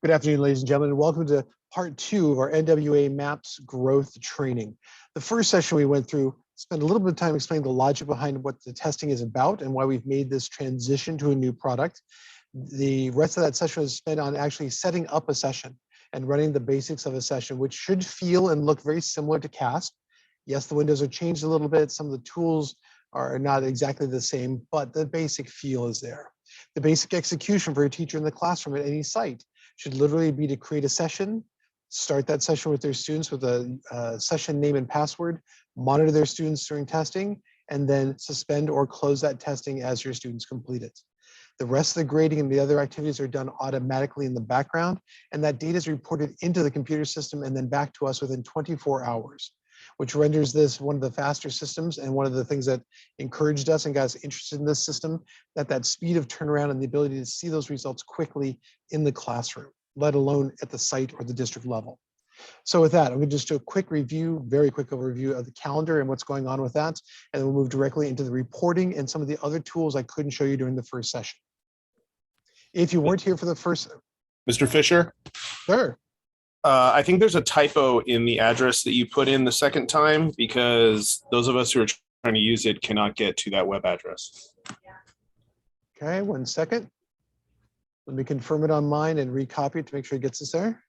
Good afternoon, ladies and gentlemen, and welcome to part 2 of our NWEA MAPS growth training. The first session we went through, spent a little bit of time explaining the logic behind what the testing is about and why we've made this transition to a new product. The rest of that session was spent on actually setting up a session and running the basics of a session, which should feel and look very similar to CASP. Yes, the windows are changed a little bit. Some of the tools are not exactly the same, but the basic feel is there. The basic execution for a teacher in the classroom at any site should literally be to create a session, start that session with their students with a session name and password, monitor their students during testing, and then suspend or close that testing as your students complete it. The rest of the grading and the other activities are done automatically in the background, and that data is reported into the computer system and then back to us within 24 hours, which renders this one of the faster systems and one of the things that encouraged us and got us interested in this system, that speed of turnaround and the ability to see those results quickly in the classroom, let alone at the site or the district level. So with that, I'm going to just do a quick review, very quick overview of the calendar and what's going on with that, and then we'll move directly into the reporting and some of the other tools I couldn't show you during the first session. If you weren't here for the first... Mr. Fisher? Sure. I think there's a typo in the address that you put in the second time because those of us who are trying to use it cannot get to that web address. Okay, 1 second. Let me confirm it on mine and recopy it to make sure it gets us there.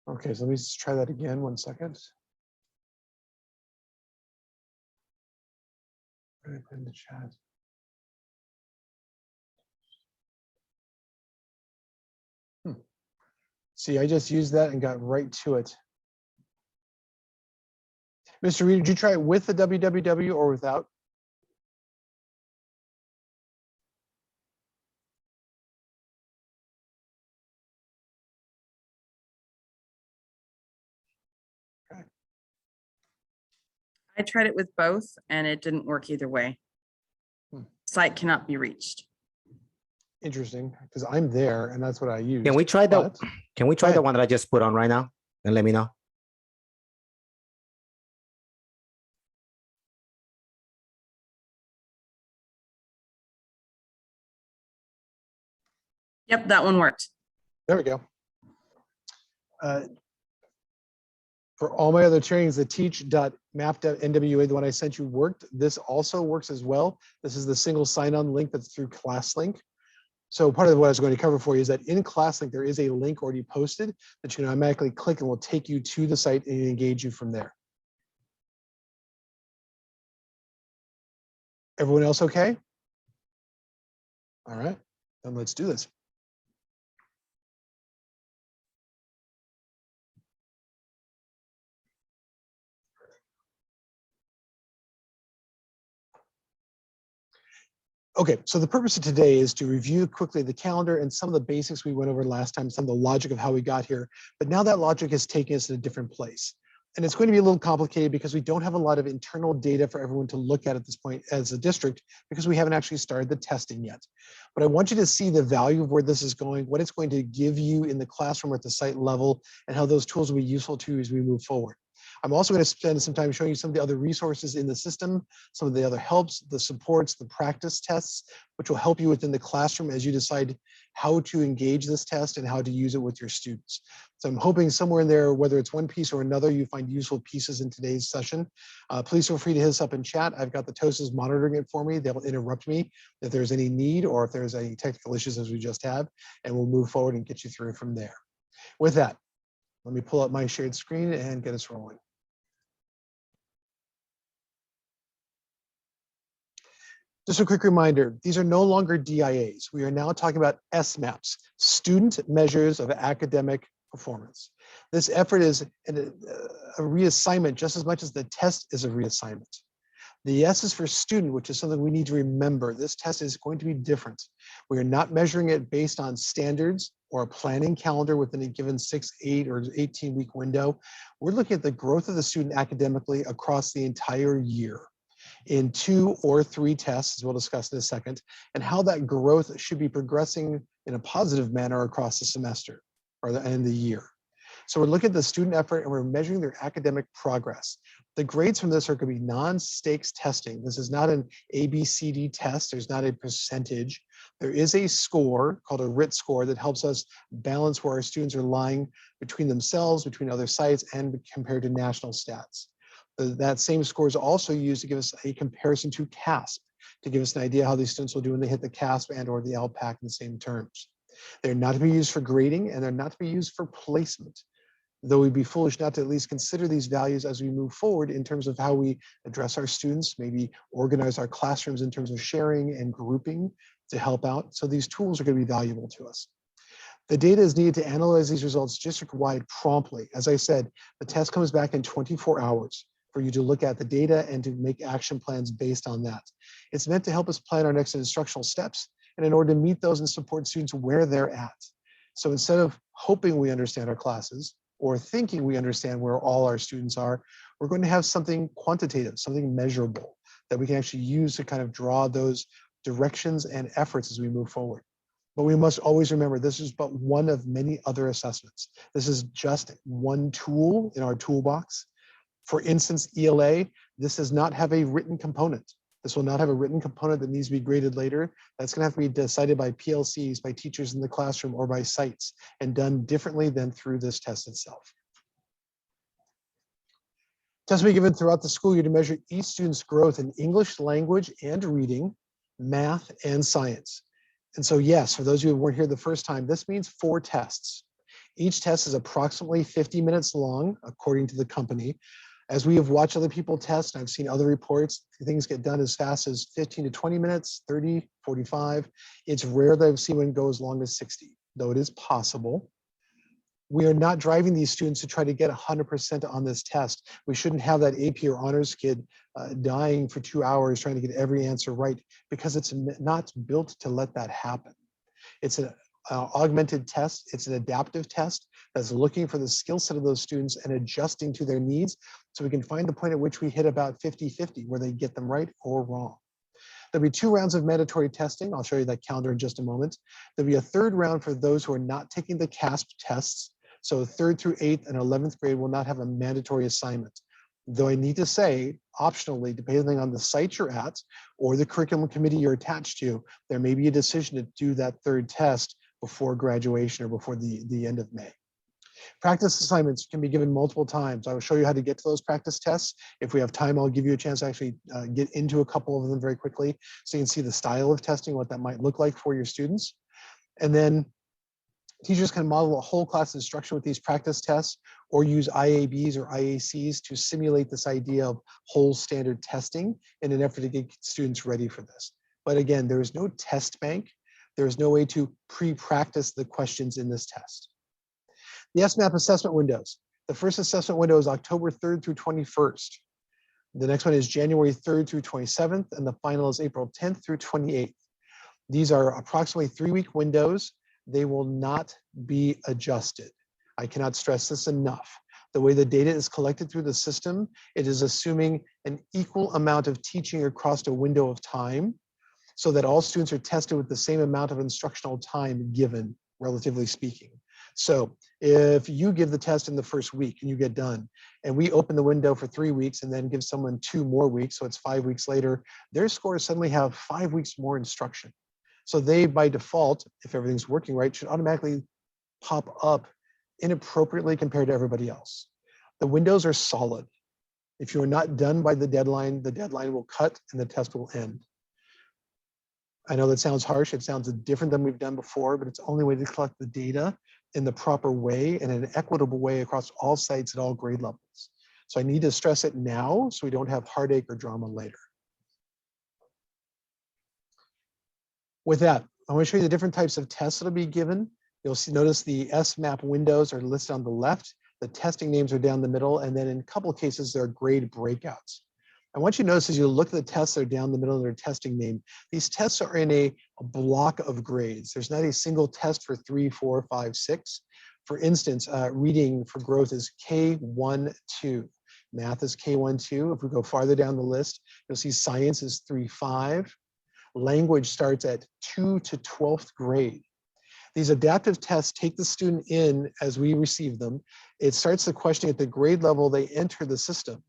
Okay, so let me just try that again, 1 second. Right in the chat. See, I just used that and got right to it. Mr. Reed, did you try it with the www or without? I tried it with both and it didn't work either way. Site cannot be reached. Interesting, because I'm there and that's what I use. Can we try the one that I just put on right now and let me know? Yep, that one worked. There we go. For all my other trainings, the teach.map.nwa, the one I sent you, worked. This also works as well. This is the single sign-on link that's through ClassLink. So part of what I was going to cover for you is that in ClassLink, there is a link already posted that you can automatically click and will take you to the site and engage you from there. Everyone else okay? All right, then let's do this. Okay, so the purpose of today is to review quickly the calendar and some of the basics we went over last time, some of the logic of how we got here. But now that logic has taken us to a different place. And it's going to be a little complicated because we don't have a lot of internal data for everyone to look at this point as a district because we haven't actually started the testing yet. But I want you to see the value of where this is going, what it's going to give you in the classroom at the site level, and how those tools will be useful to you as we move forward. I'm also going to spend some time showing you some of the other resources in the system, some of the other helps, the supports, the practice tests, which will help you within the classroom as you decide how to engage this test and how to use it with your students. So I'm hoping somewhere in there, whether it's one piece or another, you find useful pieces in today's session. Please feel free to hit us up in chat. I've got the TOSAs monitoring it for me. They'll interrupt me if there's any need or if there's any technical issues as we just have, and we'll move forward and get you through from there. With that, let me pull up my shared screen and get us rolling. Just a quick reminder, these are no longer DIAs. We are now talking about SMAPs, Student Measures of Academic Performance. This effort is a reassignment just as much as the test is a reassignment. The S is for student, which is something we need to remember. This test is going to be different. We are not measuring it based on standards or a planning calendar within a given 6, 8, or 18-week window. We're looking at the growth of the student academically across the entire year in 2 or 3 tests, as we'll discuss in a second, and how that growth should be progressing in a positive manner across the semester or the end of the year. So we're looking at the student effort and we're measuring their academic progress. The grades from this are going to be non-stakes testing. This is not an ABCD test. There's not a percentage. There is a score called a RIT score that helps us balance where our students are lying between themselves, between other sites, and compared to national stats. That same score is also used to give us a comparison to CASP, to give us an idea how these students will do when they hit the CASP and or the LPAC in the same terms. They're not to be used for grading and they're not to be used for placement, though we'd be foolish not to at least consider these values as we move forward in terms of how we address our students, maybe organize our classrooms in terms of sharing and grouping to help out. So these tools are going to be valuable to us. The data is needed to analyze these results district-wide promptly. As I said, the test comes back in 24 hours for you to look at the data and to make action plans based on that. It's meant to help us plan our next instructional steps and in order to meet those and support students where they're at. So instead of hoping we understand our classes or thinking we understand where all our students are, we're going to have something quantitative, something measurable that we can actually use to kind of draw those directions and efforts as we move forward. But we must always remember this is but one of many other assessments. This is just one tool in our toolbox. For instance, ELA, this does not have a written component. This will not have a written component that needs to be graded later. That's going to have to be decided by PLCs, by teachers in the classroom, or by sites, and done differently than through this test itself. Tests will be given throughout the school year to measure each student's growth in English language and reading, math, and science. And so yes, for those of you who weren't here the first time, this means 4 tests. Each test is approximately 50 minutes long, according to the company. As we have watched other people test, and I've seen other reports, things get done as fast as 15 to 20 minutes, 30, 45. It's rare that I've seen one go as long as 60, though it is possible. We are not driving these students to try to get 100% on this test. We shouldn't have that AP or honors kid dying for 2 hours trying to get every answer right, because it's not built to let that happen. It's an augmented test. It's an adaptive test that's looking for the skill set of those students and adjusting to their needs so we can find the point at which we hit about 50-50 where they get them right or wrong. There'll be 2 rounds of mandatory testing. I'll show you that calendar in just a moment. There'll be a 3rd round for those who are not taking the CASP tests. So 3rd through 8th and 11th grade will not have a mandatory assignment. Though I need to say, optionally, depending on the site you're at or the curriculum committee you're attached to, there may be a decision to do that 3rd test before graduation or before the end of May. Practice assignments can be given multiple times. I will show you how to get to those practice tests. If we have time, I'll give you a chance to actually get into a couple of them very quickly so you can see the style of testing, what that might look like for your students. And then teachers can model a whole class instruction with these practice tests or use IABs or IACs to simulate this idea of whole standard testing in an effort to get students ready for this. But again, there is no test bank. There is no way to pre-practice the questions in this test. The SMAP assessment windows. The first assessment window is October 3rd through 21st. The next one is January 3rd through 27th, and the final is April 10th through 28th. These are approximately 3-week windows. They will not be adjusted. I cannot stress this enough. The way the data is collected through the system, it is assuming an equal amount of teaching across a window of time so that all students are tested with the same amount of instructional time given, relatively speaking. So if you give the test in the first week and you get done, and we open the window for 3 weeks and then give someone 2 more weeks, so it's 5 weeks later, their scores suddenly have 5 weeks more instruction. So they, by default, if everything's working right, should automatically pop up inappropriately compared to everybody else. The windows are solid. If you are not done by the deadline will cut and the test will end. I know that sounds harsh. It sounds different than we've done before, but it's the only way to collect the data in the proper way and an equitable way across all sites at all grade levels. So I need to stress it now so we don't have heartache or drama later. With that, I want to show you the different types of tests that'll be given. You'll notice the SMAP windows are listed on the left. The testing names are down the middle. And then in a couple of cases, there are grade breakouts. I want you to notice as you look at the tests that are down the middle of their testing name, these tests are in a block of grades. There's not a single test for 3, 4, 5, 6. For instance, reading for growth is K1, 2. Math is K1, 2. If we go farther down the list, you'll see science is 3, 5. Language starts at 2 to 12th grade. These adaptive tests take the student in as we receive them. It starts the questioning at the grade level they enter the system,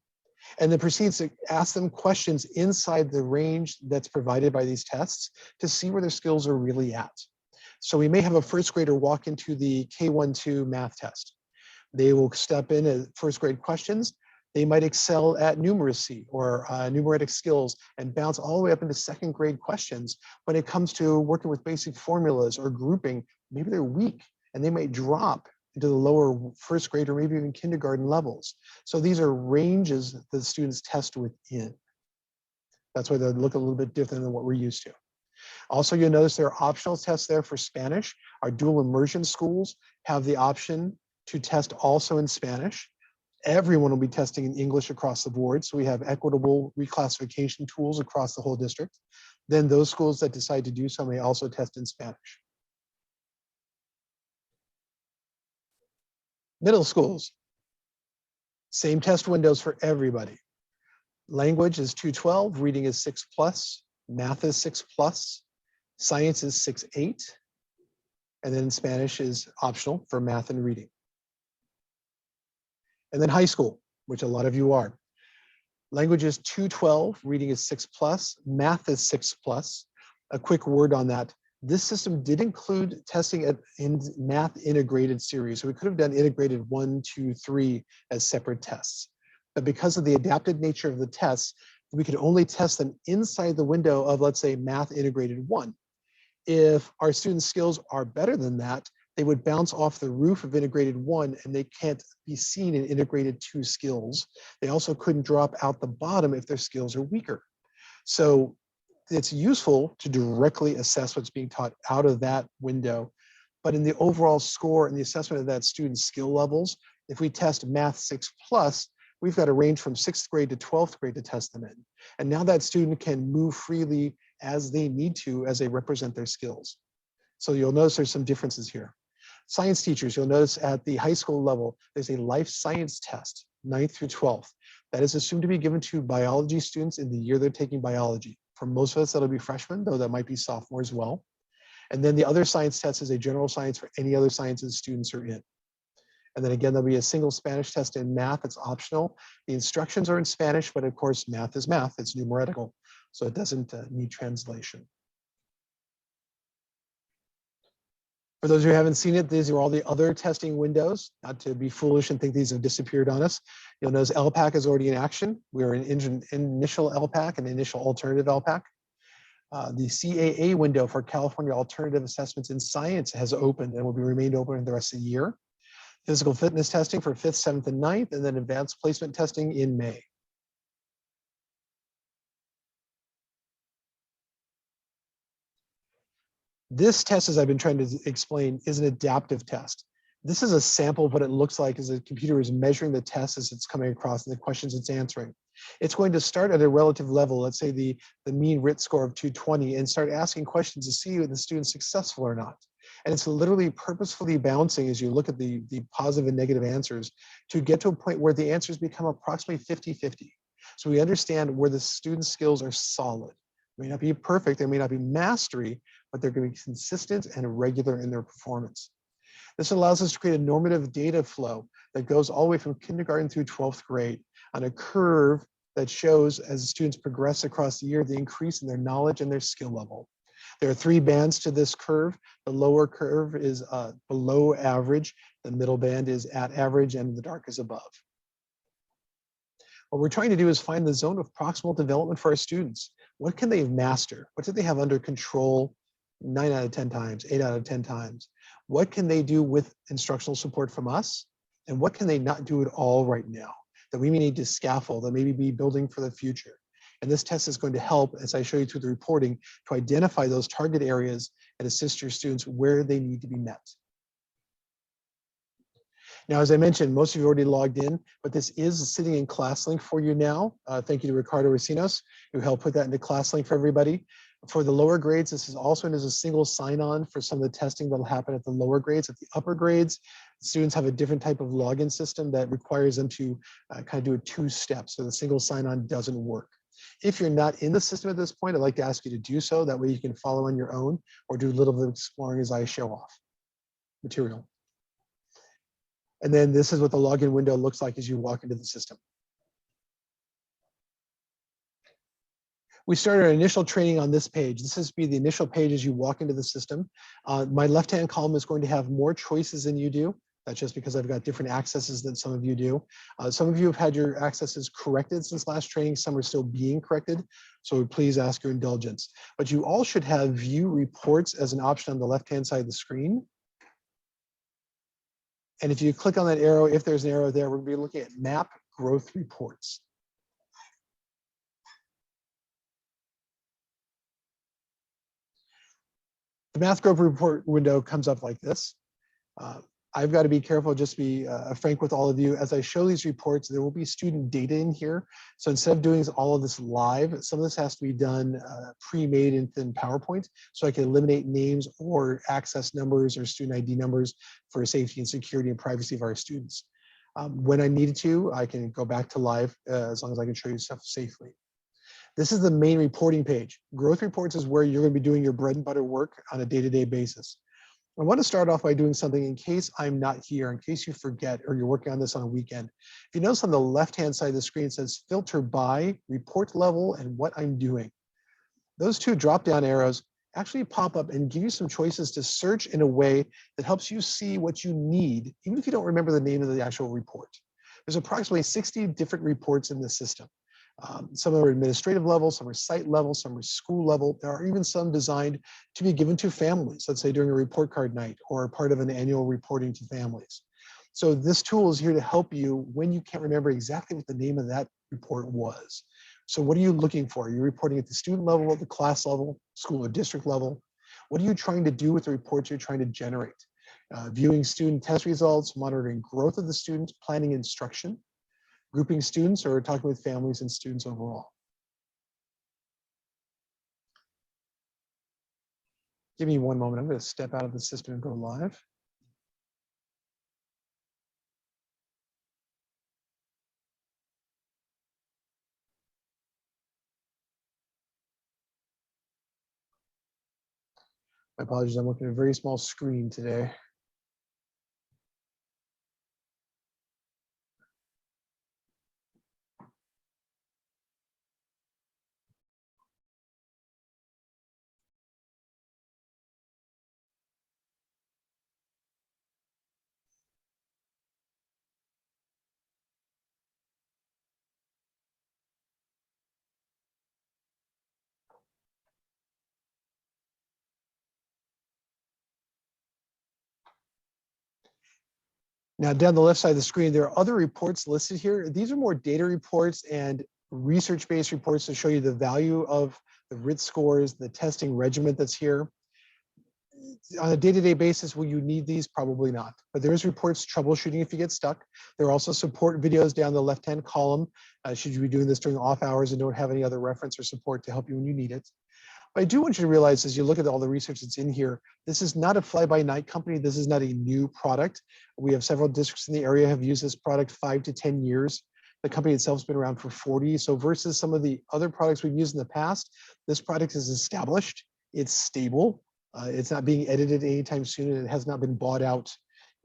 and then proceeds to ask them questions inside the range that's provided by these tests to see where their skills are really at. So we may have a first grader walk into the K1, 2 math test. They will step in at first grade questions. They might excel at numeracy or numeric skills and bounce all the way up into second grade questions. When it comes to working with basic formulas or grouping, maybe they're weak and they might drop into the lower first grade or maybe even kindergarten levels. So these are ranges that the students test within. That's why they look a little bit different than what we're used to. Also, you'll notice there are optional tests there for Spanish. Our dual immersion schools have the option to test also in Spanish. Everyone will be testing in English across the board. So we have equitable reclassification tools across the whole district. Then those schools that decide to do so may also test in Spanish. Middle schools, same test windows for everybody. Language is 212, reading is 6+, math is 6+, science is 6.8, and then Spanish is optional for math and reading. And then high school, which a lot of you are. Language is 212, reading is 6+, math is 6+. A quick word on that. This system did include testing in math integrated series. So we could have done integrated 1, 2, 3 as separate tests. But because of the adapted nature of the tests, we could only test them inside the window of, let's say, math integrated 1. If our students' skills are better than that, they would bounce off the roof of integrated 1 and they can't be seen in integrated 2 skills. They also couldn't drop out the bottom if their skills are weaker. So it's useful to directly assess what's being taught out of that window. But in the overall score and the assessment of that student's skill levels, if we test math 6+, we've got a range from 6th grade to 12th grade to test them in. And now that student can move freely as they need to as they represent their skills. So you'll notice there's some differences here. Science teachers, you'll notice at the high school level, there's a life science test, 9th through 12th. That is assumed to be given to biology students in the year they're taking biology. For most of us, that'll be freshmen, though that might be sophomore as well. And then the other science test is a general science for any other sciences students are in. And then again, there'll be a single Spanish test in math. It's optional. The instructions are in Spanish, but of course, math is math. It's numerical, so it doesn't need translation. For those who haven't seen it, these are all the other testing windows. Not to be foolish and think these have disappeared on us. You'll notice LPAC is already in action. We're in initial LPAC and initial alternative LPAC. The CAA window for California Alternative Assessments in Science has opened and will be remained open the rest of the year. Physical fitness testing for 5th, 7th, and 9th, and then advanced placement testing in May. This test, as I've been trying to explain, is an adaptive test. This is a sample of what it looks like as the computer is measuring the test as it's coming across and the questions it's answering. It's going to start at a relative level, let's say the mean RIT score of 220, and start asking questions to see if the student's successful or not. And it's literally purposefully bouncing as you look at the positive and negative answers to get to a point where the answers become approximately 50-50. So we understand where the student's skills are solid. They may not be perfect, there may not be mastery, but they're going to be consistent and regular in their performance. This allows us to create a normative data flow that goes all the way from kindergarten through 12th grade on a curve that shows as students progress across the year, the increase in their knowledge and their skill level. There are 3 bands to this curve. The lower curve is below average, the middle band is at average, and the dark is above. What we're trying to do is find the zone of proximal development for our students. What can they master? What do they have under control 9 out of 10 times, 8 out of 10 times? What can they do with instructional support from us? And what can they not do at all right now that we may need to scaffold, that maybe be building for the future? And this test is going to help, as I show you through the reporting, to identify those target areas and assist your students where they need to be met. Now, as I mentioned, most of you already logged in, but this is sitting in ClassLink for you now. Thank you to Ricardo Racinos, who helped put that into ClassLink for everybody. For the lower grades, this is also as a single sign-on for some of the testing that'll happen at the lower grades. At the upper grades, students have a different type of login system that requires them to kind of do a two-step, so the single sign-on doesn't work. If you're not in the system at this point, I'd like to ask you to do so. That way you can follow on your own or do a little bit of exploring as I show off material. And then this is what the login window looks like as you walk into the system. We started our initial training on this page. This is the initial page as you walk into the system. My left-hand column is going to have more choices than you do. That's just because I've got different accesses than some of you do. Some of you have had your accesses corrected since last training. Some are still being corrected. So please ask your indulgence. But you all should have view reports as an option on the left-hand side of the screen. And if you click on that arrow, if there's an arrow there, we're going to be looking at map growth reports. The math growth report window comes up like this. I've got to be careful, just to be frank with all of you. As I show these reports, there will be student data in here. So instead of doing all of this live, some of this has to be done pre-made in PowerPoint, so I can eliminate names or access numbers or student ID numbers for safety and security and privacy of our students. When I needed to, I can go back to live as long as I can show you stuff safely. This is the main reporting page. Growth reports is where you're going to be doing your bread and butter work on a day-to-day basis. I want to start off by doing something in case I'm not here, in case you forget or you're working on this on a weekend. If you notice on the left-hand side of the screen, it says filter by, report level, and what I'm doing. Those two drop-down arrows actually pop up and give you some choices to search in a way that helps you see what you need, even if you don't remember the name of the actual report. There's approximately 60 different reports in the system. Some are administrative level, some are site level, some are school level. There are even some designed to be given to families, let's say during a report card night or part of an annual reporting to families. So this tool is here to help you when you can't remember exactly what the name of that report was. So what are you looking for? Are you reporting at the student level, the class level, school or district level? What are you trying to do with the reports you're trying to generate? Viewing student test results, monitoring growth of the students, planning instruction, grouping students, or talking with families and students overall. Give me one moment. I'm going to step out of the system and go live. My apologies. I'm looking at a very small screen today. Now, down the left side of the screen, there are other reports listed here. These are more data reports and research-based reports to show you the value of the RIT scores, the testing regimen that's here. On a day-to-day basis, will you need these? Probably not. But there is reports troubleshooting if you get stuck. There are also support videos down the left-hand column. Should you be doing this during off hours and don't have any other reference or support to help you when you need it. But I do want you to realize as you look at all the research that's in here, this is not a fly-by-night company. This is not a new product. We have several districts in the area have used this product 5 to 10 years. The company itself has been around for 40. So versus some of the other products we've used in the past, this product is established, it's stable, it's not being edited anytime soon, and it has not been bought out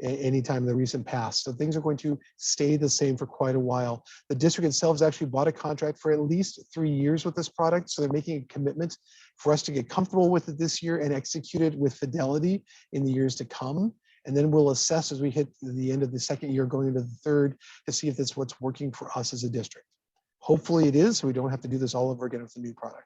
anytime in the recent past. So things are going to stay the same for quite a while. The district itself has actually bought a contract for at least 3 years with this product. So they're making a commitment for us to get comfortable with it this year and execute it with fidelity in the years to come. And then we'll assess as we hit the end of the second year, going into the third, to see if that's what's working for us as a district. Hopefully it is, so we don't have to do this all over again with a new product.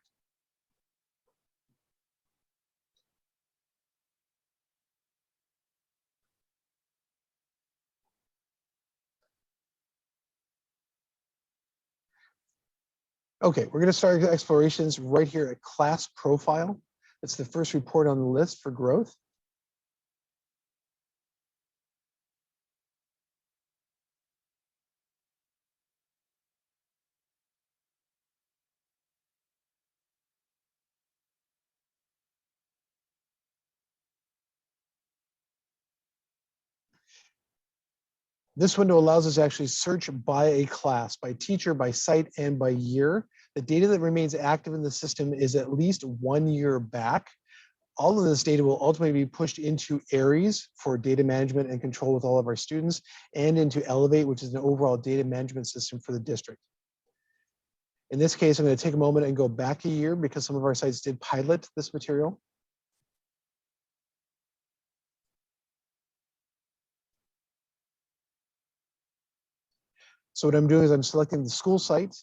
Okay, we're going to start explorations right here at class profile. It's the first report on the list for growth. This window allows us to actually search by a class, by teacher, by site, and by year. The data that remains active in the system is at least 1 year back. All of this data will ultimately be pushed into Aries for data management and control with all of our students, and into Elevate, which is an overall data management system for the district. In this case, I'm going to take a moment and go back a year because some of our sites did pilot this material. So what I'm doing is I'm selecting the school site,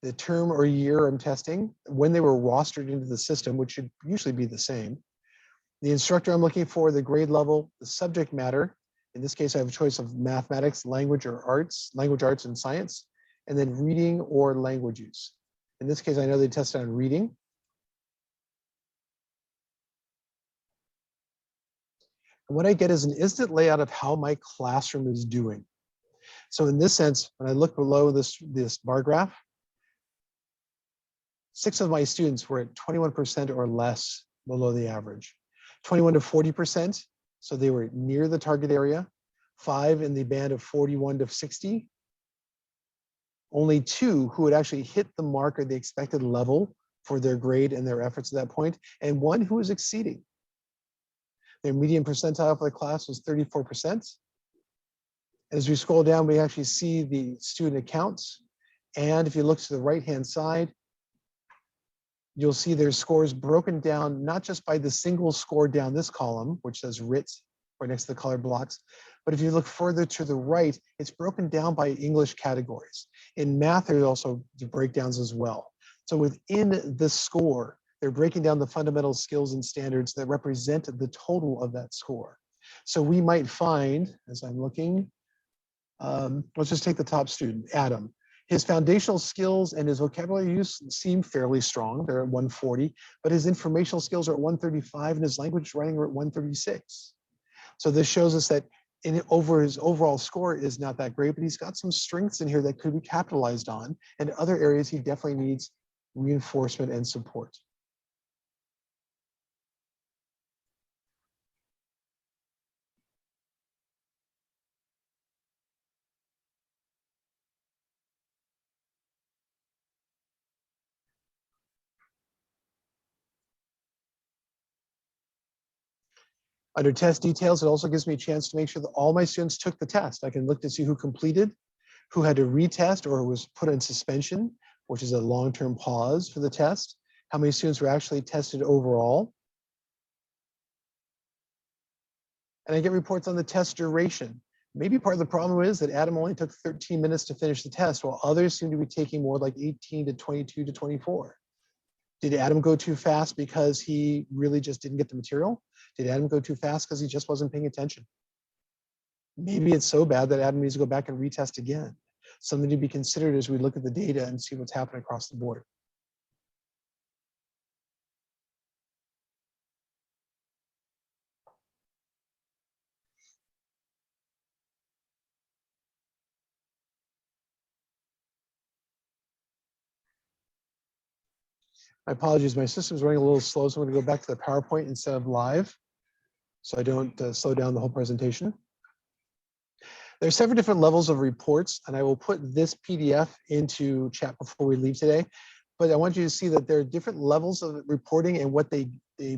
the term or year I'm testing, when they were rostered into the system, which should usually be the same. The instructor I'm looking for, the grade level, the subject matter. In this case, I have a choice of mathematics, language, or arts, language, arts, and science, and then reading or language use. In this case, I know they tested on reading. And what I get is an instant layout of how my classroom is doing. So in this sense, when I look below this bar graph, 6 of my students were at 21% or less below the average. 21 to 40%, so they were near the target area. 5 in the band of 41 to 60. Only 2 who had actually hit the mark or the expected level for their grade and their efforts at that point, and 1 who was exceeding. Their median percentile for the class was 34%. As we scroll down, we actually see the student accounts. And if you look to the right-hand side, you'll see their scores broken down, not just by the single score down this column, which says writ right next to the color blocks, but if you look further to the right, it's broken down by English categories. In math, there's also the breakdowns as well. So within this score, they're breaking down the fundamental skills and standards that represent the total of that score. So we might find, as I'm looking, let's just take the top student, Adam. His foundational skills and his vocabulary use seem fairly strong. They're at 140, but his informational skills are at 135 and his language writing are at 136. So this shows us that his overall score is not that great, but he's got some strengths in here that could be capitalized on, and other areas he definitely needs reinforcement and support. Under test details, it also gives me a chance to make sure that all my students took the test. I can look to see who completed, who had to retest or was put in suspension, which is a long-term pause for the test, how many students were actually tested overall. And I get reports on the test duration. Maybe part of the problem is that Adam only took 13 minutes to finish the test, while others seem to be taking more like 18 to 22 to 24. Did Adam go too fast because he really just didn't get the material? Did Adam go too fast because he just wasn't paying attention? Maybe it's so bad that Adam needs to go back and retest again. Something to be considered as we look at the data and see what's happening across the board. My apologies, my system's running a little slow, so I'm going to go back to the PowerPoint instead of live, so I don't slow down the whole presentation. There are several different levels of reports, and I will put this PDF into chat before we leave today. But I want you to see that there are different levels of reporting and what they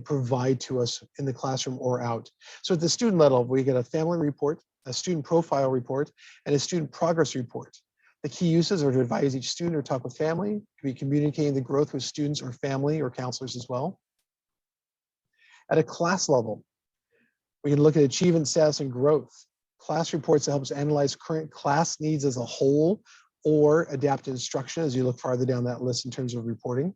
provide to us in the classroom or out. So at the student level, we get a family report, a student profile report, and a student progress report. The key uses are to advise each student or talk with family, to be communicating the growth with students or family or counselors as well. At a class level, we can look at achievement, status, and growth. Class reports that helps analyze current class needs as a whole or adapt instruction as you look farther down that list in terms of reporting.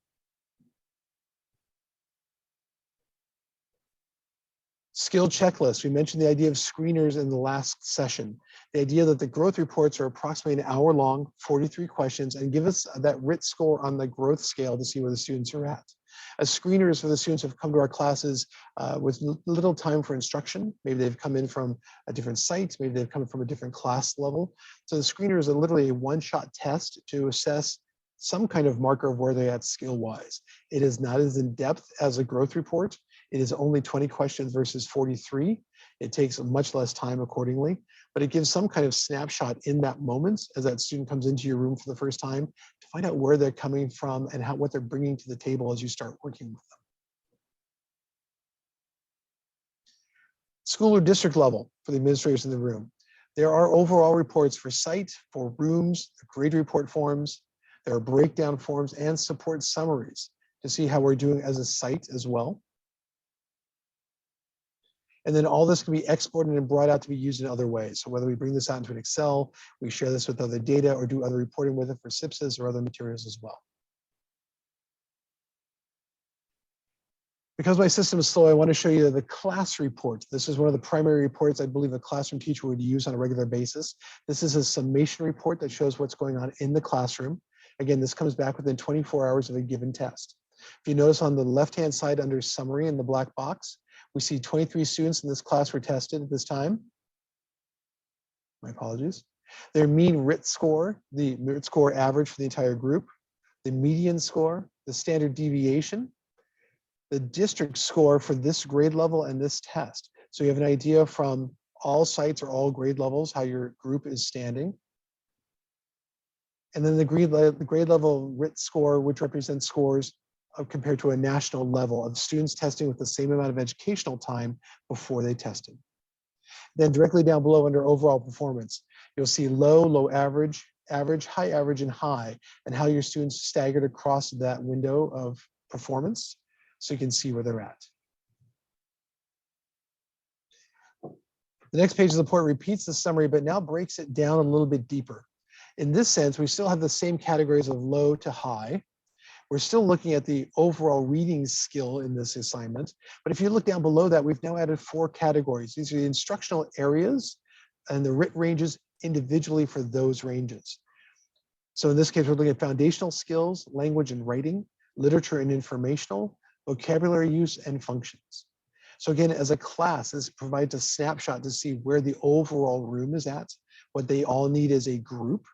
Skill checklist. We mentioned the idea of screeners in the last session. The idea that the growth reports are approximately an hour long, 43 questions, and give us that RIT score on the growth scale to see where the students are at. As screeners for the students who have come to our classes with little time for instruction, maybe they've come in from a different site, maybe they've come from a different class level. So the screeners are literally a one-shot test to assess some kind of marker of where they're at skill-wise. It is not as in-depth as a growth report. It is only 20 questions versus 43. It takes much less time accordingly, but it gives some kind of snapshot in that moment as that student comes into your room for the first time to find out where they're coming from and what they're bringing to the table as you start working with them. School or district level for the administrators in the room. There are overall reports for site, for rooms, grade report forms. There are breakdown forms and support summaries to see how we're doing as a site as well. And then all this can be exported and brought out to be used in other ways. So whether we bring this out into an Excel, we share this with other data or do other reporting with it for SIPSs or other materials as well. Because my system is slow, I want to show you the class report. This is one of the primary reports I believe a classroom teacher would use on a regular basis. This is a summation report that shows what's going on in the classroom. Again, this comes back within 24 hours of a given test. If you notice on the left-hand side under summary in the black box, we see 23 students in this class were tested at this time. My apologies. Their mean RIT score, the RIT score average for the entire group, the median score, the standard deviation, the district score for this grade level and this test. So you have an idea from all sites or all grade levels how your group is standing. And then the grade level RIT score, which represents scores compared to a national level of students testing with the same amount of educational time before they tested. Then directly down below under overall performance, you'll see low, low average, average, high average, and high, and how your students staggered across that window of performance so you can see where they're at. The next page of the report repeats the summary, but now breaks it down a little bit deeper. In this sense, we still have the same categories of low to high. We're still looking at the overall reading skill in this assignment. But if you look down below that, we've now added 4 categories. These are the instructional areas and the RIT ranges individually for those ranges. So in this case, we're looking at foundational skills, language and writing, literature and informational, vocabulary use, and functions. So again, as a class, this provides a snapshot to see where the overall room is at, what they all need as a group,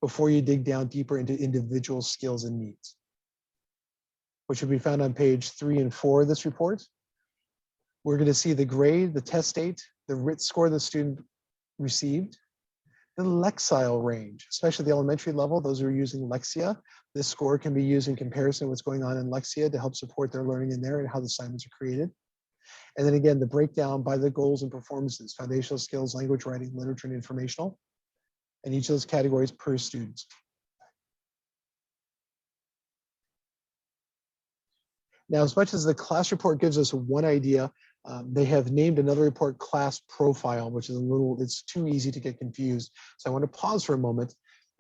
before you dig down deeper into individual skills and needs, which will be found on page 3 and 4 of this report. We're going to see the grade, the test date, the RIT score the student received, the Lexile range, especially the elementary level, those who are using Lexia. This score can be used in comparison to what's going on in Lexia to help support their learning in there and how the assignments are created. And then again, the breakdown by the goals and performances, foundational skills, language, writing, literature, and informational, and each of those categories per student. Now, as much as the class report gives us one idea, they have named another report class profile, which is it's too easy to get confused. So I want to pause for a moment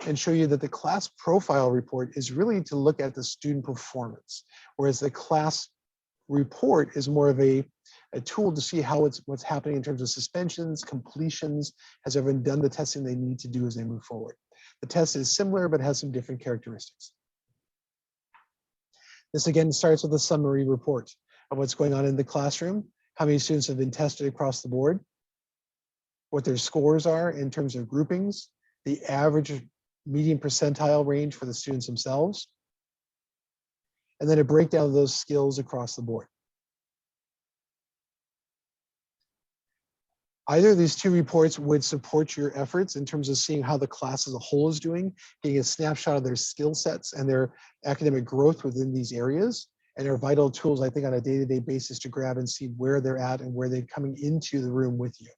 and show you that the class profile report is really to look at the student performance, whereas the class report is more of a tool to see how what's happening in terms of suspensions, completions, has everyone done the testing they need to do as they move forward. The test is similar, but has some different characteristics. This again starts with a summary report of what's going on in the classroom, how many students have been tested across the board, what their scores are in terms of groupings, the average median percentile range for the students themselves, and then a breakdown of those skills across the board. Either of these 2 reports would support your efforts in terms of seeing how the class as a whole is doing, getting a snapshot of their skill sets and their academic growth within these areas, and are vital tools, I think, on a day-to-day basis to grab and see where they're at and where they're coming into the room with you.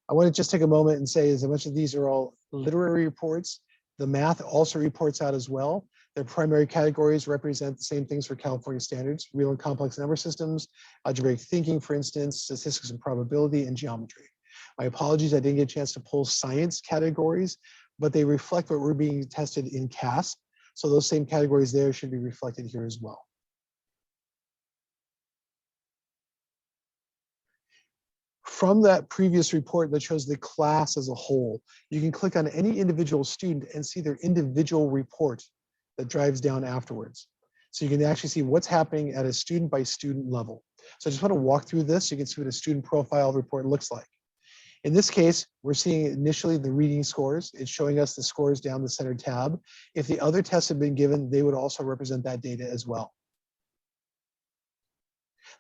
I want to just take a moment and say, as much as these are all literary reports, the math also reports out as well. Their primary categories represent the same things for California standards: real and complex number systems, algebraic thinking, for instance, statistics and probability, and geometry. My apologies, I didn't get a chance to pull science categories, but they reflect what we're being tested in CASP. So those same categories there should be reflected here as well. From that previous report that shows the class as a whole, you can click on any individual student and see their individual report that drives down afterwards. So you can actually see what's happening at a student by student level. So I just want to walk through this. You can see what a student profile report looks like. In this case, we're seeing initially the reading scores. It's showing us the scores down the center tab. If the other tests have been given, they would also represent that data as well.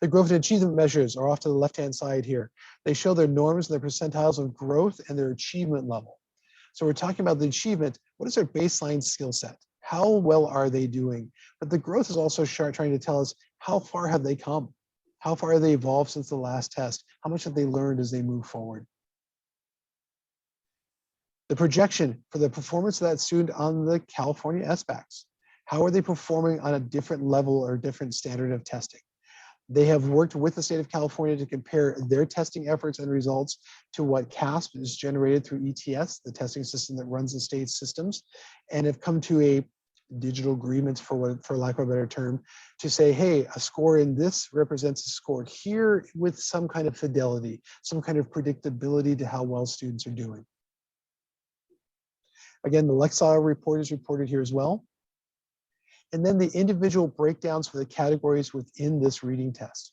The growth and achievement measures are off to the left-hand side here. They show their norms and their percentiles of growth and their achievement level. So we're talking about the achievement. What is their baseline skill set? How well are they doing? But the growth is also trying to tell us how far have they come? How far have they evolved since the last test? How much have they learned as they move forward? The projection for the performance of that student on the California SBACs. How are they performing on a different level or different standard of testing? They have worked with the state of California to compare their testing efforts and results to what CASP is generated through ETS, the testing system that runs the state's systems, and have come to a digital agreement, for lack of a better term, to say, hey, a score in this represents a score here with some kind of fidelity, some kind of predictability to how well students are doing. Again, the Lexile report is reported here as well. And then the individual breakdowns for the categories within this reading test.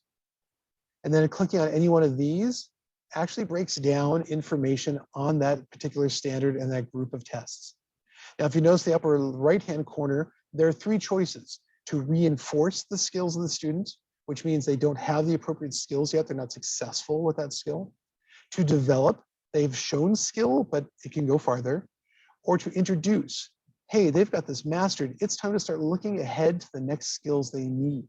And then clicking on any one of these actually breaks down information on that particular standard and that group of tests. Now, if you notice the upper right-hand corner, there are three choices: to reinforce the skills of the student, which means they don't have the appropriate skills yet, they're not successful with that skill; to develop, they've shown skill, but it can go farther; or to introduce, hey, they've got this mastered, it's time to start looking ahead to the next skills they need.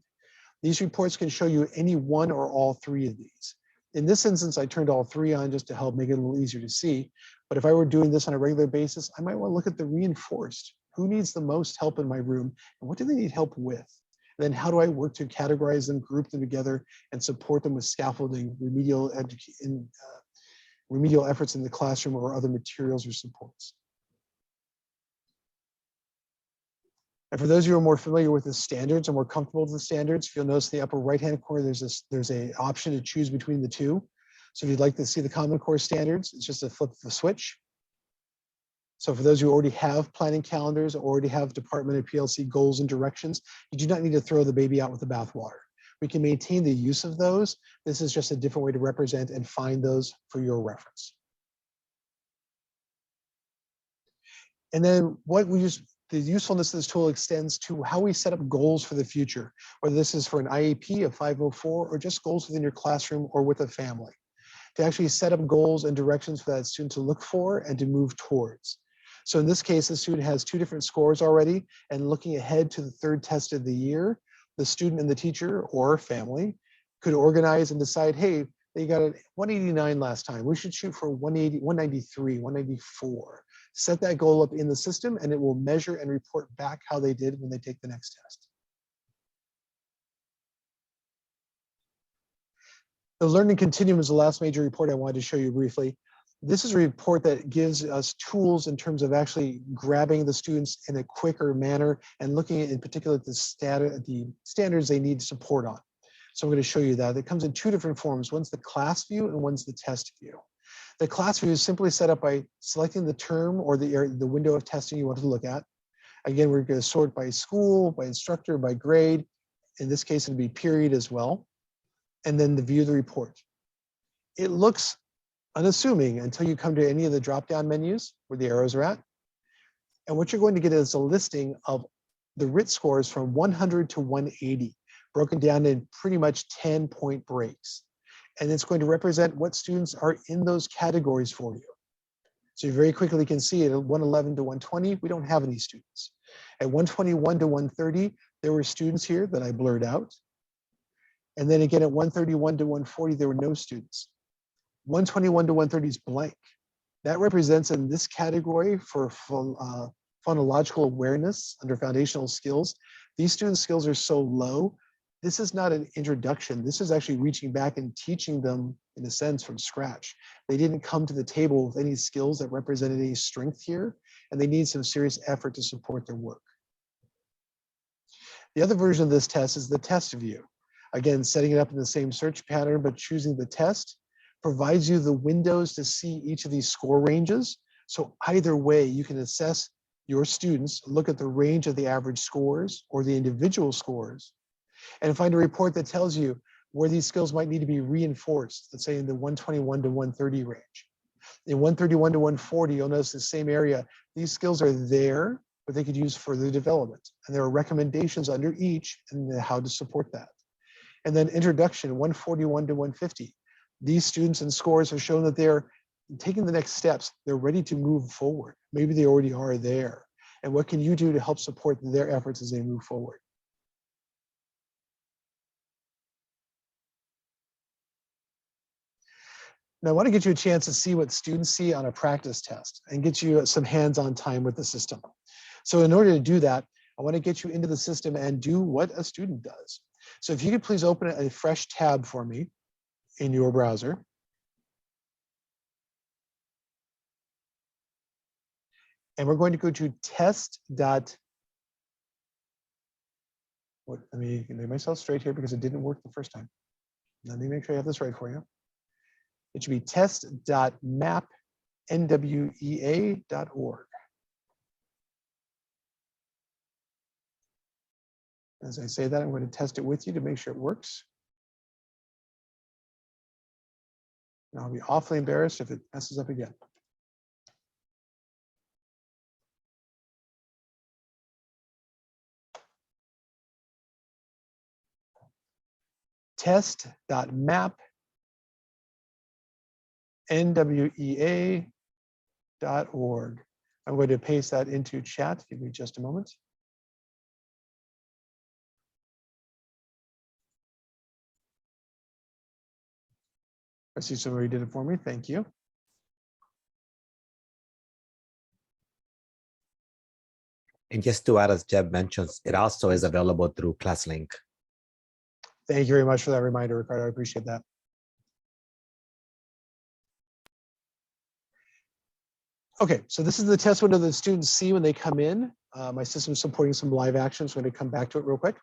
These reports can show you any one or all three of these. In this instance, I turned all three on just to help make it a little easier to see. But if I were doing this on a regular basis, I might want to look at the reinforced. Who needs the most help in my room? And what do they need help with? And then how do I work to categorize them, group them together, and support them with scaffolding, remedial efforts in the classroom or other materials or supports? And for those of you who are more familiar with the standards and more comfortable with the standards, if you'll notice in the upper right-hand corner, there's an option to choose between the two. So if you'd like to see the Common Core standards, it's just a flip of the switch. So for those who already have planning calendars, already have department and PLC goals and directions, you do not need to throw the baby out with the bathwater. We can maintain the use of those. This is just a different way to represent and find those for your reference. And then the usefulness of this tool extends to how we set up goals for the future, whether this is for an IEP, a 504, or just goals within your classroom or with a family. To actually set up goals and directions for that student to look for and to move towards. So in this case, the student has two different scores already, and looking ahead to the third test of the year, the student and the teacher or family could organize and decide, hey, they got a 189 last time. We should shoot for 180, 193, 194. Set that goal up in the system, and it will measure and report back how they did when they take the next test. The learning continuum is the last major report I wanted to show you briefly. This is a report that gives us tools in terms of actually grabbing the students in a quicker manner and looking at, in particular, at the standards they need support on. So I'm going to show you that. It comes in two different forms. One's the class view and one's the test view. The class view is simply set up by selecting the term or the window of testing you want to look at. Again, we're going to sort by school, by instructor, by grade. In this case, it'd be period as well. And then the view the report. It looks unassuming until you come to any of the drop-down menus where the arrows are at. And what you're going to get is a listing of the RIT scores from 100 to 180, broken down in pretty much 10-point breaks. And it's going to represent what students are in those categories for you. So you very quickly can see it at 111 to 120, we don't have any students. At 121 to 130, there were students here that I blurred out. And then again, at 131 to 140, there were no students. 121 to 130 is blank. That represents in this category for phonological awareness under foundational skills. These students' skills are so low. This is not an introduction. This is actually reaching back and teaching them, in a sense, from scratch. They didn't come to the table with any skills that represented any strength here, and they need some serious effort to support their work. The other version of this test is the test view. Again, setting it up in the same search pattern, but choosing the test. provides you the windows to see each of these score ranges. So either way, you can assess your students, look at the range of the average scores or the individual scores, and find a report that tells you where these skills might need to be reinforced, let's say in the 121 to 130 range. In 131 to 140, you'll notice the same area. These skills are there, but they could use further development. And there are recommendations under each and how to support that. And then introduction, 141 to 150. These students and scores have shown that they're taking the next steps. They're ready to move forward. Maybe they already are there. And what can you do to help support their efforts as they move forward? Now, I want to get you a chance to see what students see on a practice test and get you some hands-on time with the system. So in order to do that, I want to get you into the system and do what a student does. So if you could please open a fresh tab for me in your browser. And we're going to go to let me get myself straight here because it didn't work the first time. Let me make sure I have this right for you. It should be test.mapnwea.org. As I say that, I'm going to test it with you to make sure it works. And I'll be awfully embarrassed if it messes up again. test.mapnwea.org. I'm going to paste that into chat. Give me just a moment. I see somebody did it for me. Thank you. And just to add, as Jeb mentions, it also is available through ClassLink. Thank you very much for that reminder, Ricardo. I appreciate that. Okay, so this is the test window that students see when they come in. My system's supporting some live action, so I'm going to come back to it real quick.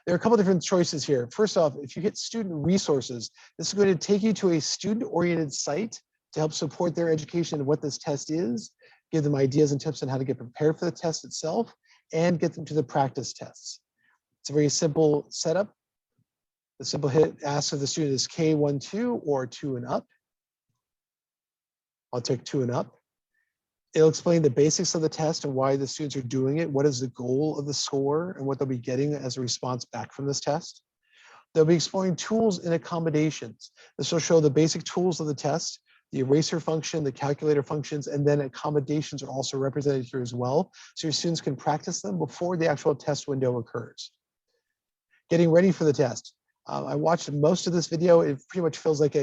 There are a couple different choices here. First off, if you hit student resources, this is going to take you to a student-oriented site to help support their education and what this test is, give them ideas and tips on how to get prepared for the test itself, and get them to the practice tests. It's a very simple setup. The simple hit asks if the student is K12 or 2 and up. I'll take 2 and up. It'll explain the basics of the test and why the students are doing it, what is the goal of the score, and what they'll be getting as a response back from this test. They'll be exploring tools and accommodations. This will show the basic tools of the test, the eraser function, the calculator functions, and then accommodations are also represented here as well, so your students can practice them before the actual test window occurs. Getting ready for the test. I watched most of this video. It pretty much feels like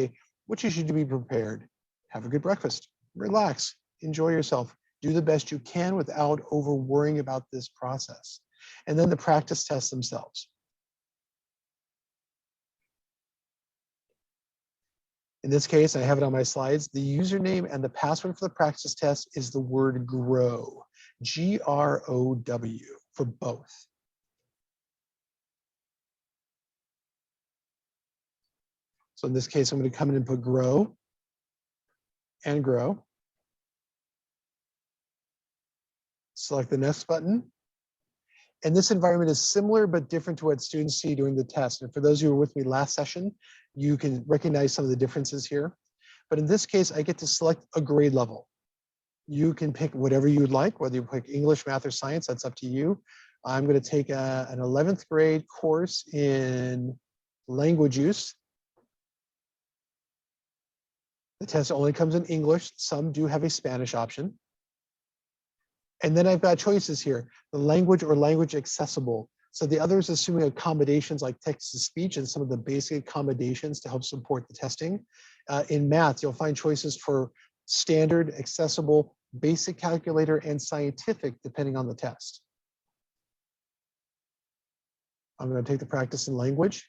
what you should do: be prepared, have a good breakfast, relax, enjoy yourself, do the best you can without over worrying about this process. And then the practice tests themselves. In this case, I have it on my slides. The username and the password for the practice test is the word GROW, G-R-O-W, for both. So in this case, I'm going to come in and put GROW and GROW. Select the next button. And this environment is similar but different to what students see during the test. And for those who were with me last session, you can recognize some of the differences here. But in this case, I get to select a grade level. You can pick whatever you would like, whether you pick English, math, or science, that's up to you. I'm going to take an 11th grade course in language use. The test only comes in English. Some do have a Spanish option. And then I've got choices here, the language or language accessible. So the others assuming accommodations like text-to-speech and some of the basic accommodations to help support the testing. In math, you'll find choices for standard, accessible, basic calculator, and scientific, depending on the test. I'm going to take the practice in language.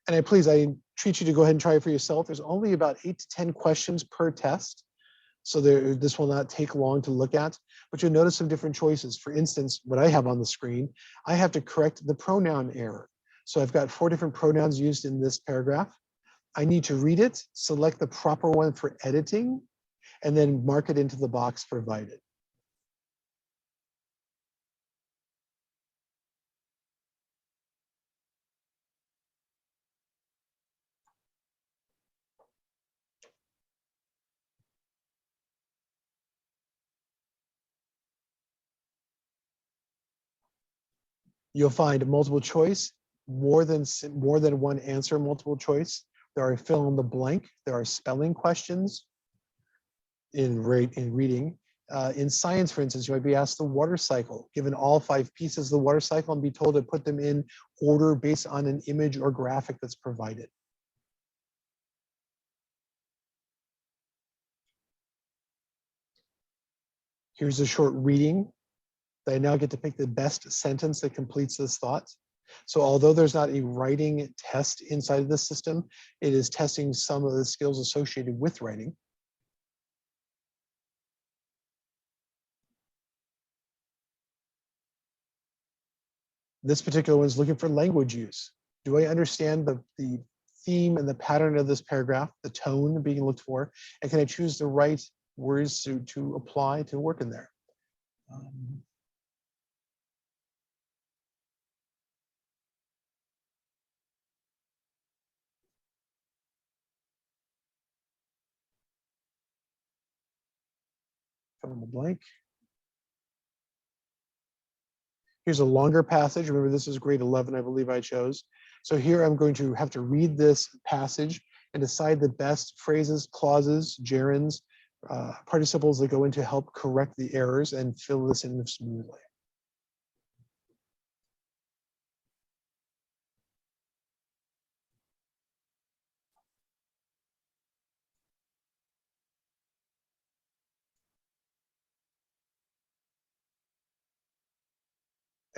And I treat you to go ahead and try it for yourself. There's only about 8 to 10 questions per test. So this will not take long to look at, but you'll notice some different choices. For instance, what I have on the screen, I have to correct the pronoun error. So I've got 4 different pronouns used in this paragraph. I need to read it, select the proper one for editing, and then mark it into the box provided. You'll find multiple choice, more than one answer multiple choice. There are fill in the blank. There are spelling questions in reading. In science, for instance, you might be asked the water cycle, given all 5 pieces of the water cycle, and be told to put them in order based on an image or graphic that's provided. Here's a short reading. I now get to pick the best sentence that completes this thought. So although there's not a writing test inside of the system, it is testing some of the skills associated with writing. This particular one is looking for language use. Do I understand the theme and the pattern of this paragraph, the tone being looked for, and can I choose the right words to apply to work in there? Fill in the blank. Here's a longer passage. Remember, this is grade 11, I believe I chose. So here I'm going to have to read this passage and decide the best phrases, clauses, gerunds, participles that go in to help correct the errors and fill this in smoothly.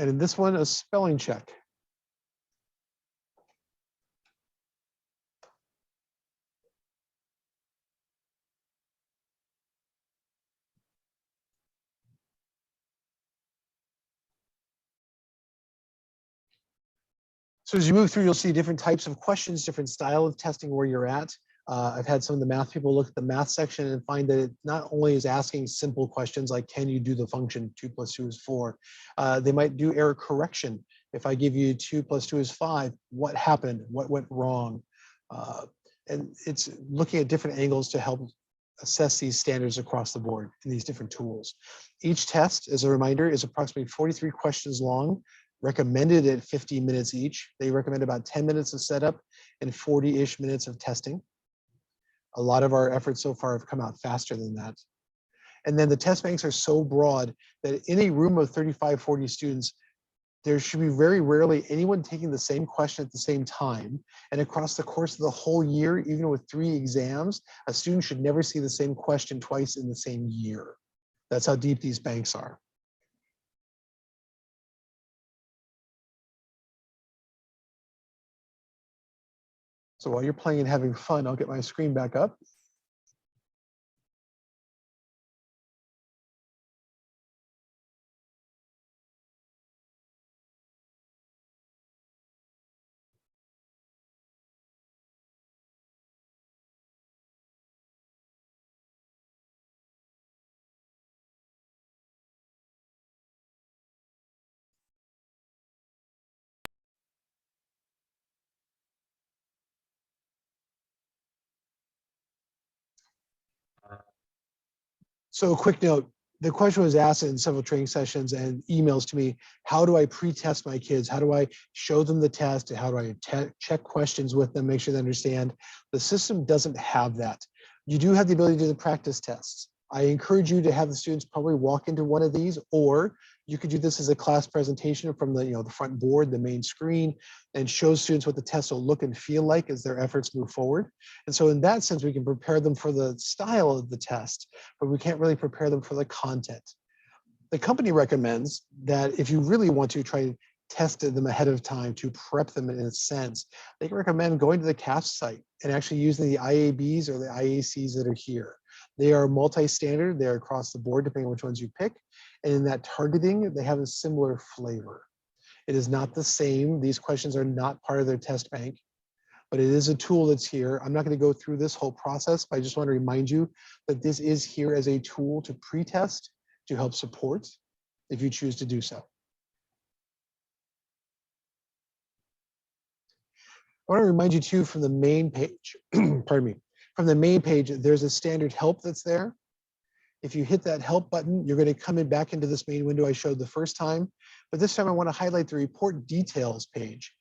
And in this one, a spelling check. So as you move through, you'll see different types of questions, different style of testing where you're at. I've had some of the math people look at the math section and find that it not only is asking simple questions like, can you do the function 2 + 2 is 4? They might do error correction. If I give you 2 + 2 is 5, what happened? What went wrong? And it's looking at different angles to help assess these standards across the board in these different tools. Each test, as a reminder, is approximately 43 questions long, recommended at 50 minutes each. They recommend about 10 minutes of setup and 40-ish minutes of testing. A lot of our efforts so far have come out faster than that. And then the test banks are so broad that in a room of 35, 40 students, there should be very rarely anyone taking the same question at the same time. And across the course of the whole year, even with 3 exams, a student should never see the same question twice in the same year. That's how deep these banks are. So while you're playing and having fun, I'll get my screen back up. So a quick note, the question was asked in several training sessions and emails to me, how do I pre-test my kids? How do I show them the test? How do I check questions with them, make sure they understand? The system doesn't have that. You do have the ability to do the practice tests. I encourage you to have the students probably walk into one of these, or you could do this as a class presentation from the, the front board, the main screen, and show students what the test will look and feel like as their efforts move forward. And so in that sense, we can prepare them for the style of the test, but we can't really prepare them for the content. The company recommends that if you really want to try to test them ahead of time to prep them in a sense, they can recommend going to the CAFS site and actually using the IABs or the IACs that are here. They are multi-standard, they're across the board depending on which ones you pick. And in that targeting, they have a similar flavor. It is not the same. These questions are not part of their test bank. but it is a tool that's here. I'm not going to go through this whole process, but I just want to remind you that this is here as a tool to pre-test, to help support if you choose to do so. I want to remind you too, from the main page, pardon me, from the main page, there's a standard help that's there. If you hit that help button, you're going to come in back into this main window I showed the first time, but this time I want to highlight the report details page.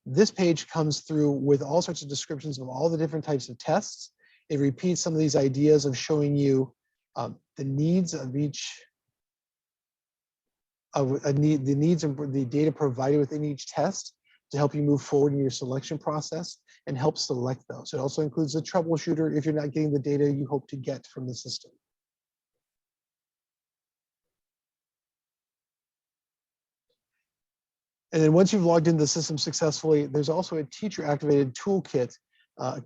This page comes through with all sorts of descriptions of all the different types of tests. It repeats some of these ideas of showing you the needs of each, the needs and the data provided within each test to help you move forward in your selection process and help select those. It also includes a troubleshooter if you're not getting the data you hope to get from the system. And then once you've logged into the system successfully, there's also a teacher-activated toolkit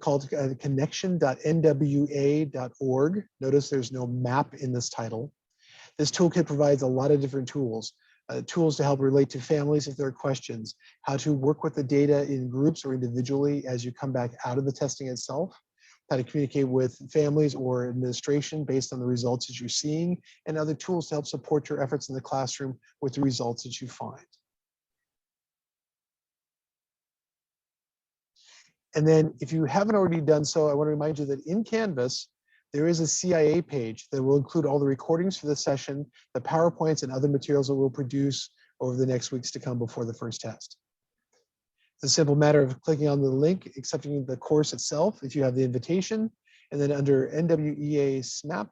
called connection.nwa.org. Notice there's no map in this title. This toolkit provides a lot of different tools. Tools to help relate to families if there are questions, how to work with the data in groups or individually as you come back out of the testing itself, how to communicate with families or administration based on the results that you're seeing, and other tools to help support your efforts in the classroom with the results that you find. And then if you haven't already done so, I want to remind you that in Canvas, there is a CIA page that will include all the recordings for the session, the PowerPoints and other materials that we'll produce over the next weeks to come before the first test. It's a simple matter of clicking on the link, accepting the course itself if you have the invitation, and then under NWEA SMAP,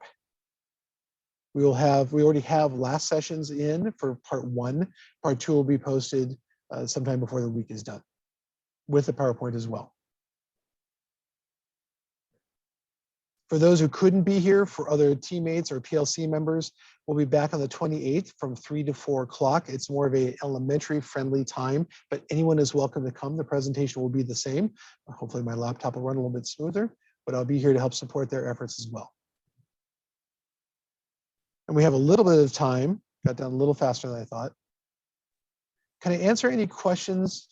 we already have last sessions in for part 1. Part 2 will be posted sometime before the week is done with the PowerPoint as well. For those who couldn't be here, for other teammates or PLC members, we'll be back on the 28th from 3 to 4 o'clock. It's more of a elementary friendly time, but anyone is welcome to come. The presentation will be the same. Hopefully my laptop will run a little bit smoother, but I'll be here to help support their efforts as well. And we have a little bit of time, got done a little faster than I thought. Can I answer any questions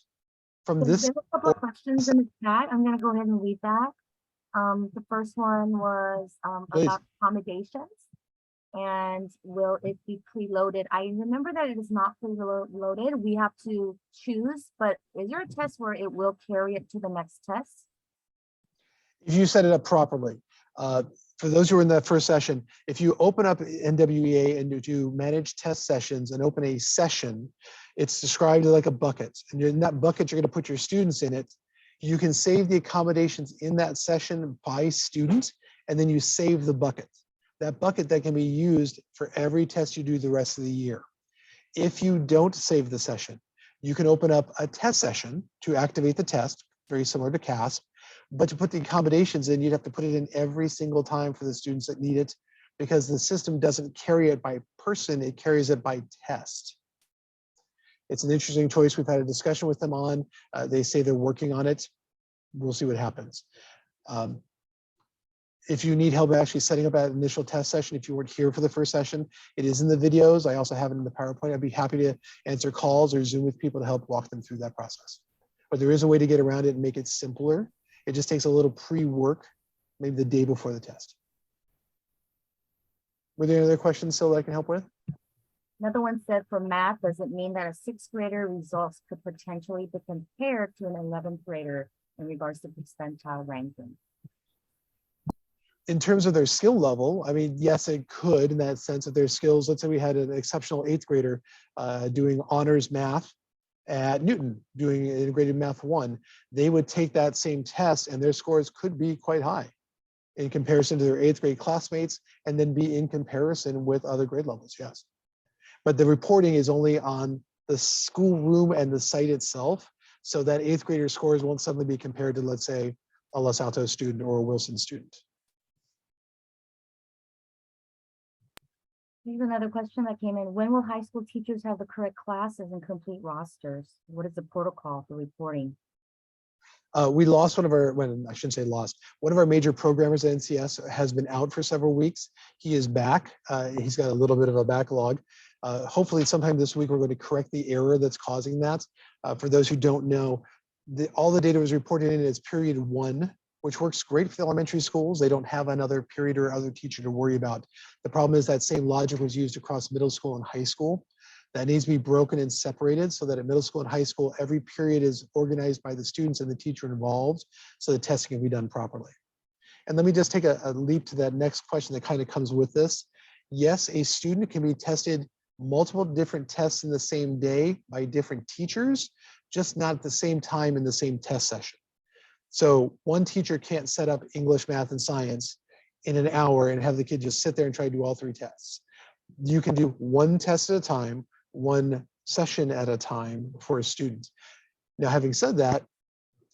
from this? There's a couple of questions in the chat. I'm going to go ahead and read that. The first one was about accommodations and will it be preloaded? I remember that it is not preloaded. We have to choose, but is there a test where it will carry it to the next test? If you set it up properly. For those who were in that first session, if you open up NWEA and do manage test sessions and open a session, it's described like a bucket. And in that bucket, you're going to put your students in it. You can save the accommodations in that session by student, and then you save the bucket. That bucket that can be used for every test you do the rest of the year. If you don't save the session, you can open up a test session to activate the test, very similar to CASP, but to put the accommodations in, you'd have to put it in every single time for the students that need it, because the system doesn't carry it by person, it carries it by test. It's an interesting choice. We've had a discussion with them on. They say they're working on it. We'll see what happens. If you need help actually setting up that initial test session, if you weren't here for the first session, it is in the videos. I also have it in the PowerPoint. I'd be happy to answer calls or Zoom with people to help walk them through that process. But there is a way to get around it and make it simpler. It just takes a little pre-work, maybe the day before the test. Were there any other questions still that I can help with? Another one said, for math, does it mean that a 6th grader results could potentially be compared to an 11th grader in regards to percentile ranking? In terms of their skill level, I mean, yes, it could in that sense of their skills. Let's say we had an exceptional 8th grader doing honors math at Newton, doing integrated math 1. They would take that same test and their scores could be quite high in comparison to their 8th grade classmates, and then be in comparison with other grade levels, yes. But the reporting is only on the schoolroom and the site itself. So that 8th grader scores won't suddenly be compared to, let's say, a Los Altos student or a Wilson student. Here's another question that came in. When will high school teachers have the correct classes and complete rosters? What is the protocol for reporting? We lost one of our, well, I shouldn't say lost, one of our major programmers at NCS has been out for several weeks. He is back. He's got a little bit of a backlog. Hopefully sometime this week, we're going to correct the error that's causing that. For those who don't know, all the data was reported in as period 1, which works great for the elementary schools. They don't have another period or other teacher to worry about. The problem is that same logic was used across middle school and high school. That needs to be broken and separated so that at middle school and high school, every period is organized by the students and the teacher involved, so the testing can be done properly. And let me just take a leap to that next question that kind of comes with this. Yes, a student can be tested multiple different tests in the same day by different teachers, just not at the same time in the same test session. So one teacher can't set up English, math, and science in an hour and have the kid just sit there and try to do all 3 tests. You can do one test at a time, one session at a time for a student. Now, having said that,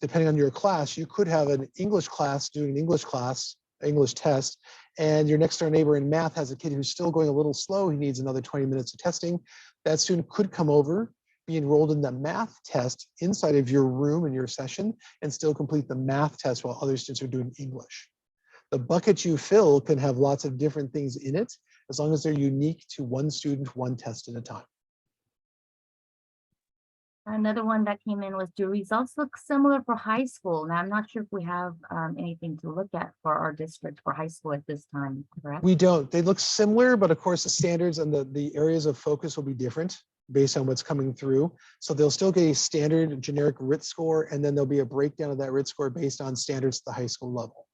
depending on your class, you could have an English class doing an English test, and your next door neighbor in math has a kid who's still going a little slow. He needs another 20 minutes of testing. That student could come over, be enrolled in the math test inside of your room in your session, and still complete the math test while other students are doing English. The bucket you fill can have lots of different things in it, as long as they're unique to one student, one test at a time. Another one that came in was, do results look similar for high school? Now, I'm not sure if we have anything to look at for our district for high school at this time, correct? We don't. They look similar, but of course the standards and the areas of focus will be different based on what's coming through. So they'll still get a standard generic RIT score, and then there'll be a breakdown of that RIT score based on standards at the high school level.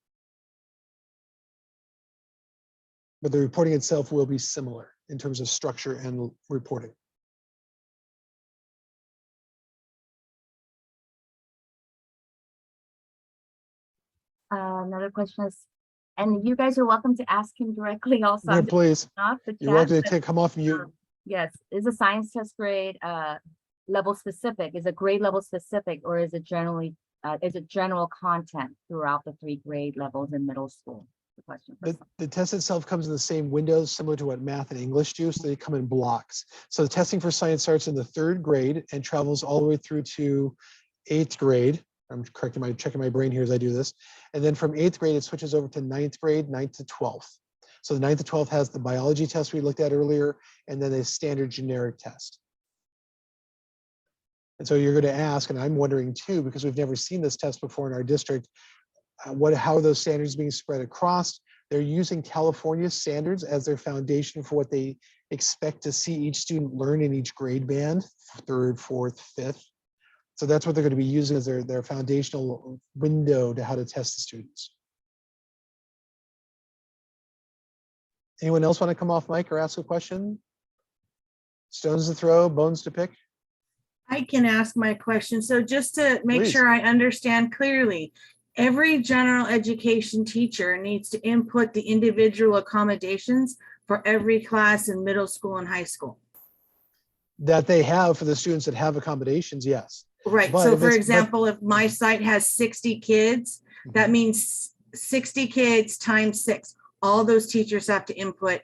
But the reporting itself will be similar in terms of structure and reporting. Another question is, and you guys are welcome to ask him directly also. Yeah, I'm just please. off the You're chat, welcome but, to come off mute. yes, is a science test grade level specific? Is it grade level specific, or is it generally is it general content throughout the 3 grade levels in middle school? The question. The test itself comes in the same windows, similar to what math and English do, so they come in blocks. So the testing for science starts in the 3rd grade and travels all the way through to 8th grade. I'm checking my brain here as I do this. And then from 8th grade, it switches over to 9th grade, 9th to 12th. So the 9th to 12th has the biology test we looked at earlier, and then a standard generic test. And so you're going to ask, and I'm wondering too, because we've never seen this test before in our district, how are those standards being spread across? They're using California standards as their foundation for what they expect to see each student learn in each grade band, 3rd, 4th, 5th. So that's what they're going to be using as their foundational window to how to test the students. Anyone else want to come off mic or ask a question? Stones to throw, bones to pick? I can ask my question. So just to make Please. sure I understand clearly, every general education teacher needs to input the individual accommodations for every class in middle school and high school. That they have for the students that have accommodations, yes. Right. But So if for it's- example, if my site has 60 kids, that means 60 kids times 6. All those teachers have to input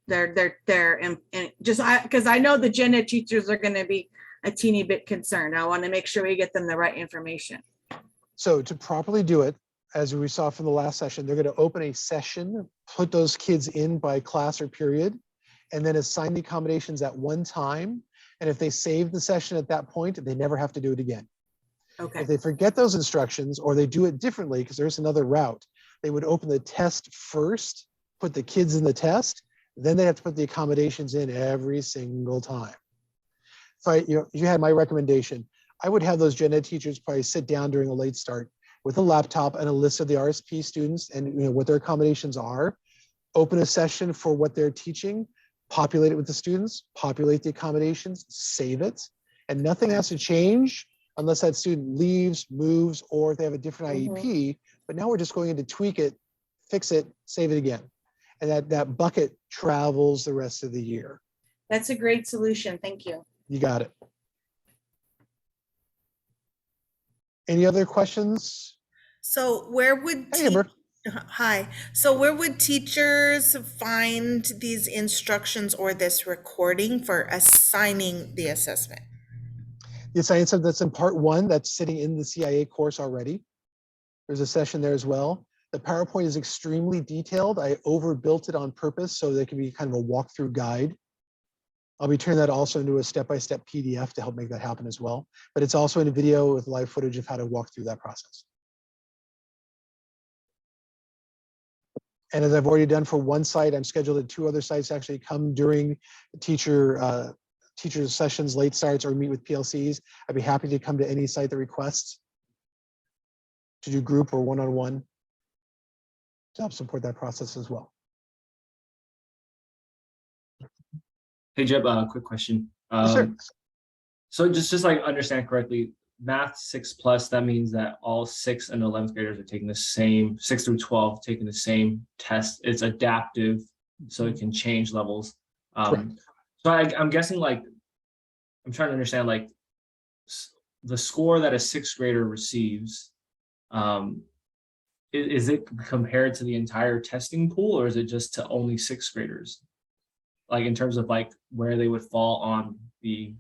their and just because I know the gen ed teachers are going to be a teeny bit concerned. I want to make sure we get them the right information. So to properly do it, as we saw from the last session, they're going to open a session, put those kids in by class or period, and then assign the accommodations at one time. And if they save the session at that point, they never have to do it again. Okay. If they forget those instructions or they do it differently, because there's another route, they would open the test first, put the kids in the test, then they have to put the accommodations in every single time. If you had my recommendation, I would have those gen ed teachers probably sit down during a late start with a laptop and a list of the RSP students and what their accommodations are, open a session for what they're teaching, populate it with the students, populate the accommodations, save it, and nothing has to change unless that student leaves, moves, or if they have a different IEP. But now we're just going in to tweak it, fix it, save it again. And that bucket travels the rest of the year. That's a great solution. Thank you. You got it. Any other questions? So where would Hey, Amber. Hi. So where would teachers find these instructions or this recording for assigning the assessment? The science that's in part 1, that's sitting in the CIA course already. There's a session there as well. The PowerPoint is extremely detailed. I overbuilt it on purpose so that it can be kind of a walkthrough guide I'll be turning that also into a step-by-step PDF to help make that happen as well. But it's also in a video with live footage of how to walk through that process. And as I've already done for one site, I'm scheduled at 2 other sites to actually come during teacher sessions, late starts, or meet with PLCs. I'd be happy to come to any site that requests to do group or one-on-one to help support that process as well. Hey Jeb, quick question. Yes, sir. So just like understand correctly, math 6+, that means that all 6th and 11th graders are taking the same, 6 through 12 taking the same test. It's adaptive, so it can change levels. So I'm guessing, like, I'm trying to understand, like, the score that a 6th grader receives, is it compared to the entire testing pool, or is it just to only 6th graders? Like in terms of like where they would fall on the.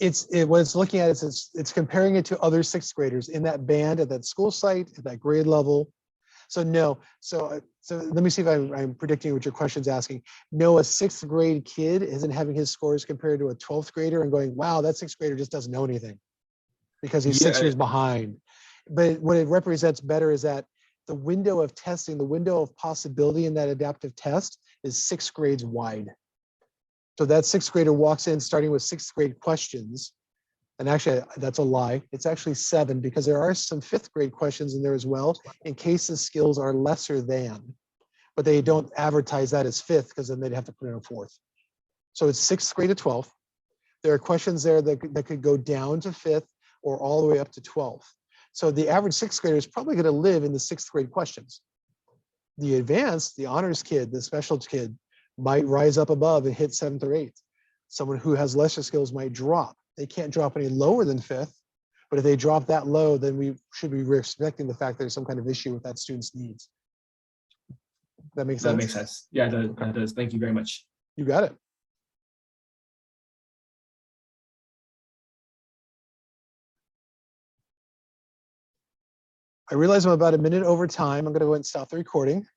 What it's looking at is it's comparing it to other 6th graders in that band at that school site at that grade level. So no, so let me see if I'm predicting what your question's asking. No, a 6th grade kid isn't having his scores compared to a 12th grader and going, wow, that 6th grader just doesn't know anything because he's 6 years behind. But what it represents better is that the window of testing, the window of possibility in that adaptive test is 6 grades wide. So that 6th grader walks in starting with 6th grade questions. And actually, that's a lie. It's actually 7 because there are some 5th grade questions in there as well in case the skills are lesser than, but they don't advertise that as 5th because then they'd have to put in a 4th. So it's 6th grade to 12th. There are questions there that could go down to 5th or all the way up to 12th. So the average 6th grader is probably going to live in the 6th grade questions. The advanced, the honors kid, the special kid might rise up above and hit 7th or 8th. Someone who has lesser skills might drop. They can't drop any lower than 5th, but if they drop that low, then we should be respecting the fact that there's some kind of issue with that student's needs. That makes sense? That makes sense. Yeah, that does. Thank you very much. You got it. I realize I'm about a minute over time. I'm going to go ahead and stop the recording.